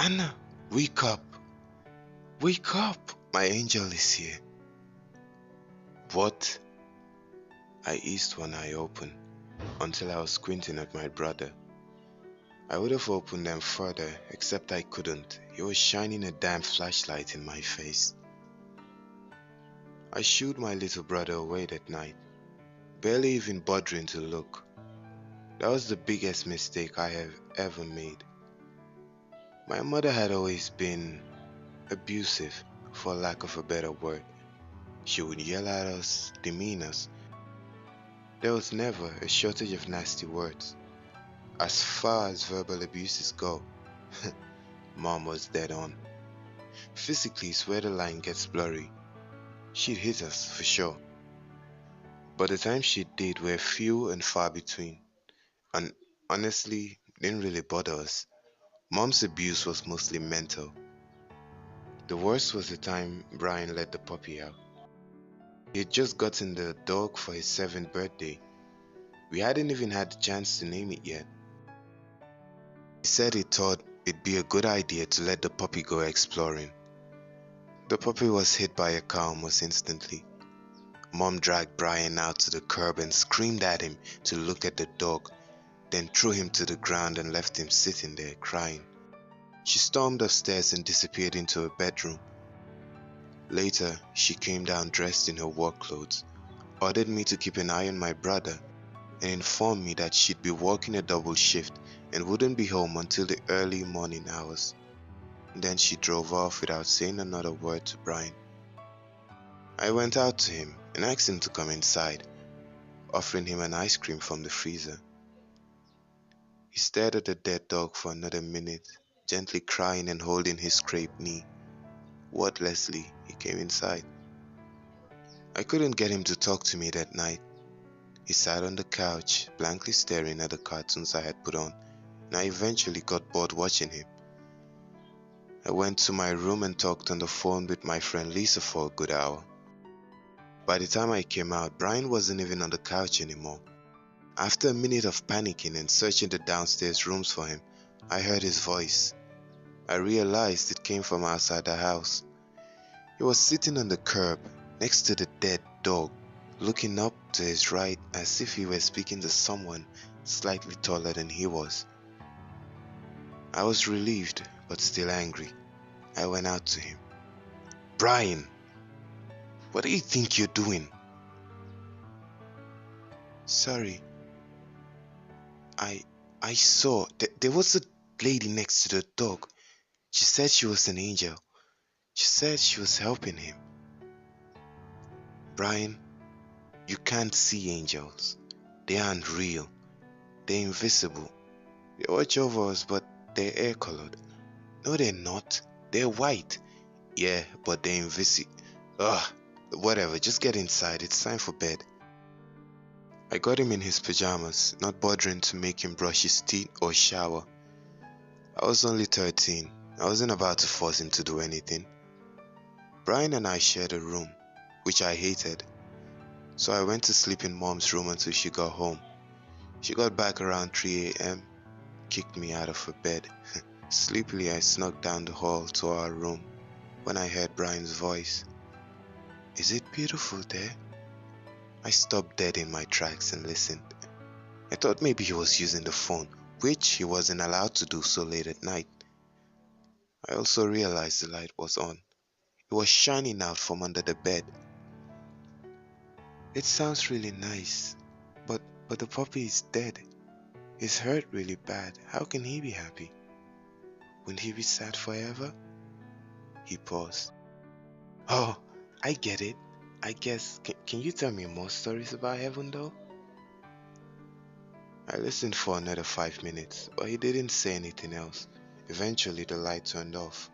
Anna, wake up! Wake up! My angel is here. What? I eased one eye open until I was squinting at my brother. I would have opened them further, except I couldn't. He was shining a damn flashlight in my face. I shooed my little brother away that night, barely even bothering to look. That was the biggest mistake I have ever made. My mother had always been abusive, for lack of a better word. She would yell at us, demean us. There was never a shortage of nasty words. As far as verbal abuses go, Mom was dead on. Physically is where the line gets blurry. She'd hit us, for sure. But the times she did were few and far between, and honestly, didn't really bother us. Mom's abuse was mostly mental. The worst was the time Brian let the puppy out. He had just gotten the dog for his 7th birthday. We hadn't even had the chance to name it yet. He said he thought it'd be a good idea to let the puppy go exploring. The puppy was hit by a car almost instantly. Mom dragged Brian out to the curb and screamed at him to look at the dog, then threw him to the ground and left him sitting there crying. She stormed upstairs and disappeared into her bedroom. Later, she came down dressed in her work clothes, ordered me to keep an eye on my brother, and informed me that she'd be working a double shift and wouldn't be home until the early morning hours. Then she drove off without saying another word to Brian. I went out to him and asked him to come inside, offering him an ice cream from the freezer. He stared at the dead dog for another minute, gently crying and holding his scraped knee. Wordlessly, he came inside. I couldn't get him to talk to me that night. He sat on the couch, blankly staring at the cartoons I had put on, and I eventually got bored watching him. I went to my room and talked on the phone with my friend Lisa for a good hour. By the time I came out, Brian wasn't even on the couch anymore. After a minute of panicking and searching the downstairs rooms for him, I heard his voice. I realized it came from outside the house. He was sitting on the curb, next to the dead dog, looking up to his right as if he were speaking to someone slightly taller than he was. I was relieved, but still angry. I went out to him. "Brian, what do you think you're doing?" "Sorry. I saw there was a lady next to the dog. She said she was an angel. She said she was helping him." "Brian, you can't see angels. They aren't real. They're invisible. They watch over us, but they're air-colored." "No, they're not. They're white." "Yeah, but they're invisible." Ugh, whatever, just get inside. It's time for bed. I got him in his pajamas, not bothering to make him brush his teeth or shower. I was only 13. I wasn't about to force him to do anything. Brian and I shared a room, which I hated. So I went to sleep in Mom's room until she got home. She got back around 3 a.m., kicked me out of her bed. Sleepily, I snuck down the hall to our room when I heard Brian's voice. "Is it beautiful there?" I stopped dead in my tracks and listened. I thought maybe he was using the phone, which he wasn't allowed to do so late at night. I also realized the light was on. It was shining out from under the bed. "It sounds really nice, but the puppy is dead. He's hurt really bad. How can he be happy? Wouldn't he be sad forever?" He paused. "Oh, I get it. I guess, can you tell me more stories about heaven though?" I listened for another 5 minutes, but he didn't say anything else. Eventually the light turned off.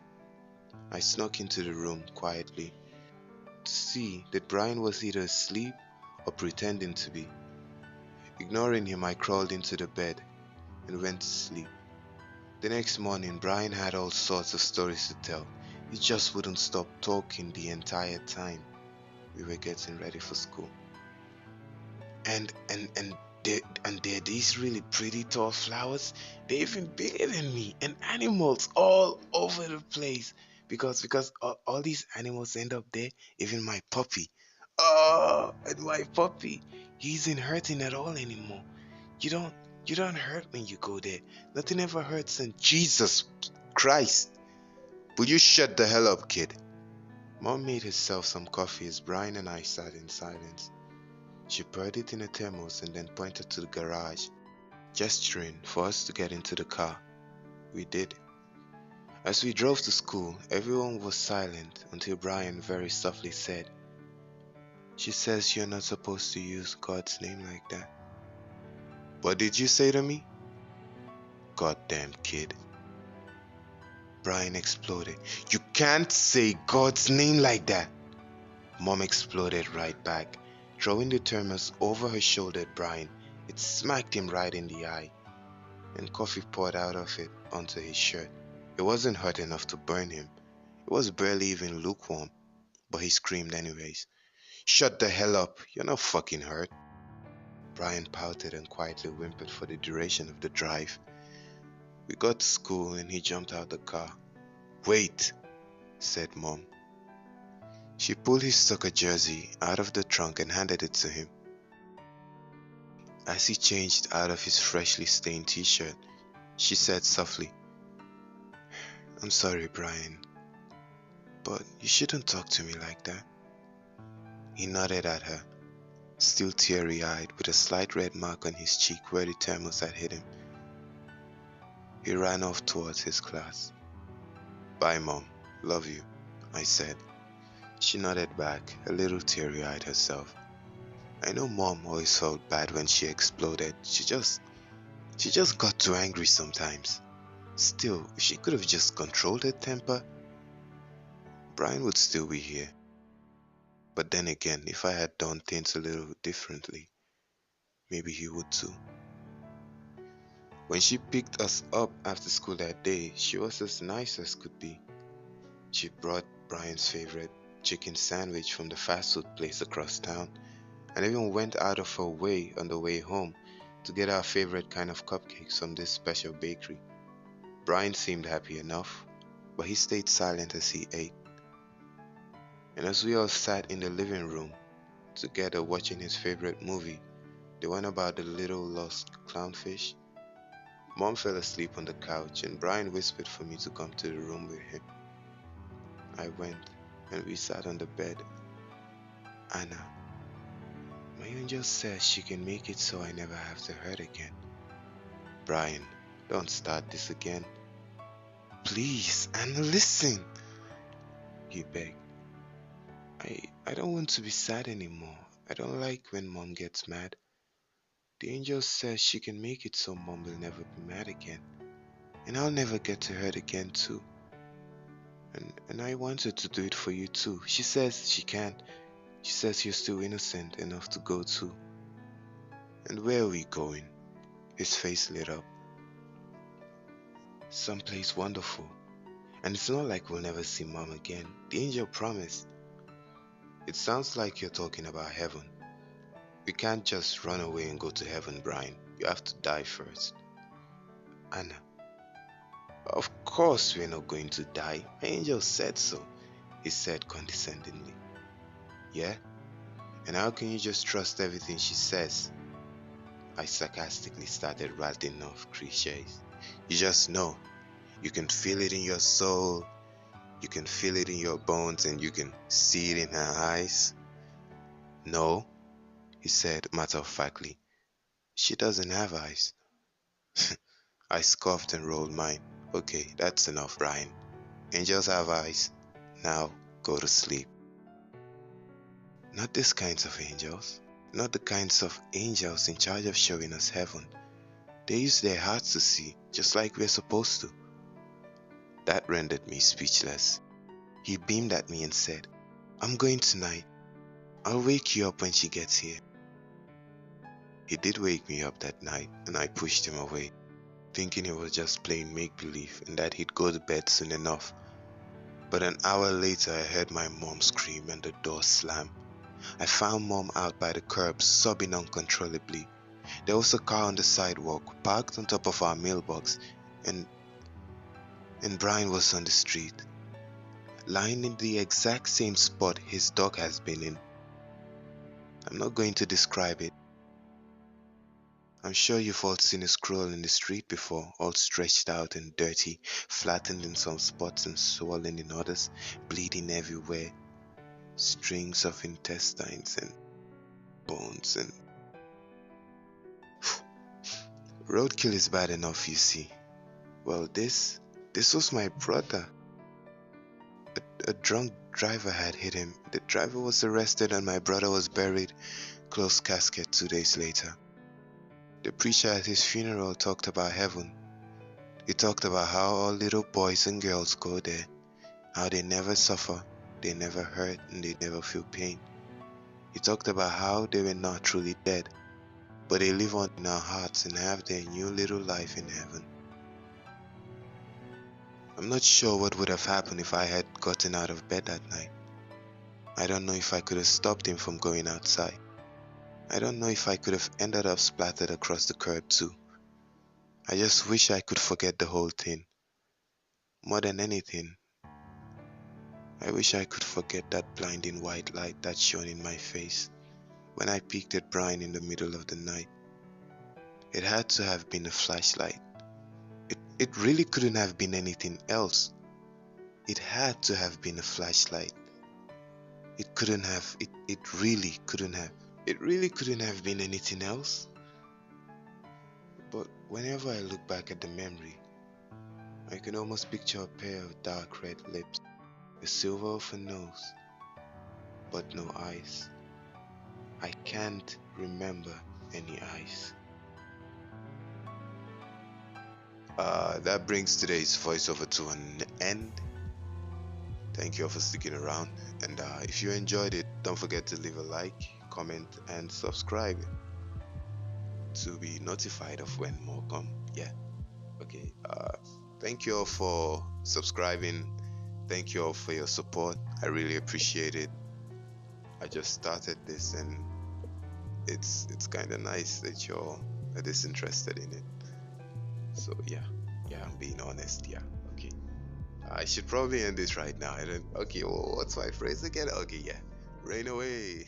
I snuck into the room quietly to see that Brian was either asleep or pretending to be. Ignoring him, I crawled into the bed and went to sleep. The next morning, Brian had all sorts of stories to tell. He just wouldn't stop talking the entire time we were getting ready for school. And they're these really pretty tall flowers. They're even bigger than me, and animals all over the place. Because all these animals end up there. Even my puppy. Oh, and my puppy, he isn't hurting at all anymore. You don't you don't hurt when you go there. Nothing ever hurts, and Jesus Christ. Will you shut the hell up, kid? Mom made herself some coffee as Brian and I sat in silence. She poured it in a thermos and then pointed to the garage, gesturing for us to get into the car. We did. As we drove to school, everyone was silent until Brian very softly said, "She says you're not supposed to use God's name like that." "What did you say to me?" "Goddamn kid." Brian exploded. "You can't say God's name like that." Mom exploded right back, throwing the thermos over her shoulder at Brian. It smacked him right in the eye, and coffee poured out of it onto his shirt. It wasn't hot enough to burn him. It was barely even lukewarm, but he screamed anyways. "Shut the hell up, you're not fucking hurt." Brian pouted and quietly whimpered for the duration of the drive. We got to school and he jumped out the car. "Wait," said Mom. She pulled his soccer jersey out of the trunk and handed it to him. As he changed out of his freshly stained t-shirt, she said softly, "I'm sorry, Brian, but you shouldn't talk to me like that." He nodded at her, still teary-eyed with a slight red mark on his cheek where the thermos had hit him. He ran off towards his class. "Bye, Mom. Love you," I said. She nodded back, a little teary-eyed herself. I know Mom always felt bad when she exploded. She just got too angry sometimes. Still, if she could have just controlled her temper, Brian would still be here. But then again, if I had done things a little differently, maybe he would too. When she picked us up after school that day, she was as nice as could be. She brought Brian's favorite chicken sandwich from the fast food place across town, and even went out of her way on the way home to get our favorite kind of cupcakes from this special bakery. Brian seemed happy enough, but he stayed silent as he ate. And as we all sat in the living room together watching his favorite movie, the one about the little lost clownfish, Mom fell asleep on the couch and Brian whispered for me to come to the room with him. I went and we sat on the bed. "Anna, my angel says she can make it so I never have to hurt again." "Brian, don't start this again." "Please, Anna, listen," he begged. I don't want to be sad anymore. I don't like when Mom gets mad. The angel says she can make it so Mom will never be mad again. And I'll never get to hurt again too. And I want her to do it for you too. She says she can. She says you're still innocent enough to go too." "And where are we going?" His face lit up. "Someplace wonderful. And it's not like we'll never see Mom again. The angel promised." "It sounds like you're talking about heaven." "We can't just run away and go to heaven, Brian. You have to die first." "Anna, of course we're not going to die. My angel said so," he said condescendingly. "Yeah? And how can you just trust everything she says?" I sarcastically started rattling off cliches. "You just know. You can feel it in your soul. You can feel it in your bones, and you can see it in her eyes." "No," he said matter-of-factly. "She doesn't have eyes." I scoffed and rolled mine. "Okay, that's enough, Brian. Angels have eyes. Now go to sleep." Not these kinds of angels. Not the kinds of angels in charge of showing us heaven. They use their hearts to see, just like we're supposed to. That rendered me speechless. He beamed at me and said, "I'm going tonight. I'll wake you up when she gets here." He did wake me up that night, and I pushed him away, thinking he was just playing make-believe and that he'd go to bed soon enough. But an hour later I heard my mom scream and the door slam. I found Mom out by the curb, sobbing uncontrollably. There was a car on the sidewalk, parked on top of our mailbox, and Brian was on the street, lying in the exact same spot his dog has been in. I'm not going to describe it. I'm sure you've all seen a squirrel in the street before, all stretched out and dirty, flattened in some spots and swollen in others, bleeding everywhere, strings of intestines and bones and... Roadkill is bad enough, you see. Well, this was my brother. A drunk driver had hit him. The driver was arrested and my brother was buried, closed casket 2 days later. The preacher at his funeral talked about heaven. He talked about how all little boys and girls go there, how they never suffer, they never hurt, and they never feel pain. He talked about how they were not truly dead, but they live on in our hearts and have their new little life in heaven. I'm not sure what would have happened if I had gotten out of bed that night. I don't know if I could have stopped him from going outside. I don't know if I could have ended up splattered across the curb too. I just wish I could forget the whole thing. More than anything, I wish I could forget that blinding white light that shone in my face when I peeked at Brian in the middle of the night. It had to have been a flashlight. It really couldn't have been anything else. It had to have been a flashlight. It couldn't have, it really couldn't have. It really couldn't have been anything else. But whenever I look back at the memory, I can almost picture a pair of dark red lips, a silver of a nose, but no eyes. I can't remember any eyes. That brings today's voiceover to an end. Thank you all for sticking around, and if you enjoyed it, don't forget to leave a like, comment, and subscribe to be notified of when more come. Yeah, okay. Thank you all for subscribing. Thank you all for your support. I really appreciate it. I just started this, and it's kind of nice that you're this interested in it. So yeah, I'm being honest. Yeah, okay. I should probably end this right now. Okay, well, what's my phrase again? Okay, yeah. Rain away.